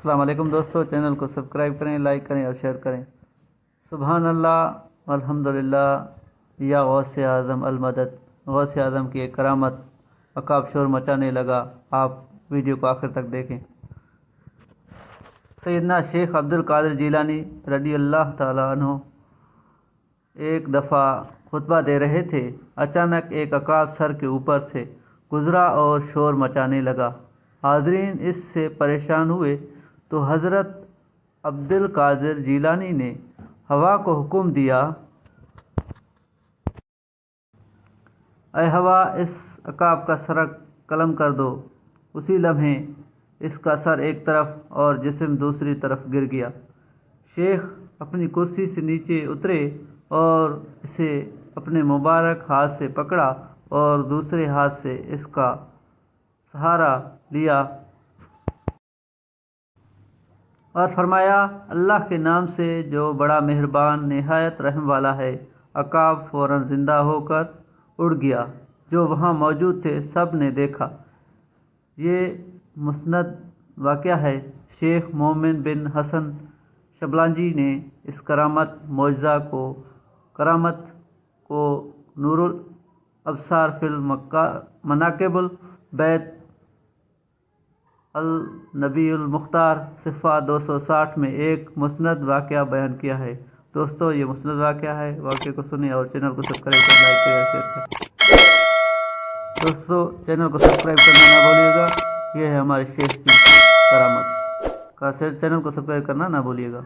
السلام علیکم دوستو، چینل کو سبسکرائب کریں، لائک کریں اور شیئر کریں۔ سبحان اللہ، الحمدللہ، یا غوث اعظم المدد۔ غوث اعظم کی ایک کرامت، عقاب شور مچانے لگا۔ آپ ویڈیو کو آخر تک دیکھیں۔ سیدنا شیخ عبد القادر جیلانی رضی اللہ تعالیٰ عنہ ایک دفعہ خطبہ دے رہے تھے، اچانک ایک عقاب سر کے اوپر سے گزرا اور شور مچانے لگا۔ حاضرین اس سے پریشان ہوئے تو حضرت عبد القادر جیلانی نے ہوا کو حکم دیا، اے ہوا، اس عقاب کا سر قلم کر دو۔ اسی لمحے اس کا سر ایک طرف اور جسم دوسری طرف گر گیا۔ شیخ اپنی کرسی سے نیچے اترے اور اسے اپنے مبارک ہاتھ سے پکڑا اور دوسرے ہاتھ سے اس کا سہارا لیا اور فرمایا، اللہ کے نام سے جو بڑا مہربان نہایت رحم والا ہے۔ عقاب فوراً زندہ ہو کر اڑ گیا۔ جو وہاں موجود تھے سب نے دیکھا۔ یہ مسند واقعہ ہے۔ شیخ مومن بن حسن شبلانجی نے اس معجزہ کو نور الابصار فی مناقب البیت النبی المختار صفحہ 260 میں ایک مسند واقعہ بیان کیا ہے۔ دوستو، یہ مسند واقعہ ہے، واقعے کو سنیں اور چینل کو سبسکرائب کریں، لائک کریں اور شیئر کریں۔ دوستو، چینل کو سبسکرائب کرنا نہ بھولیے گا۔ یہ ہے ہمارے شیخ کی کرامت۔ چینل کو سبسکرائب کرنا نہ بھولیے گا۔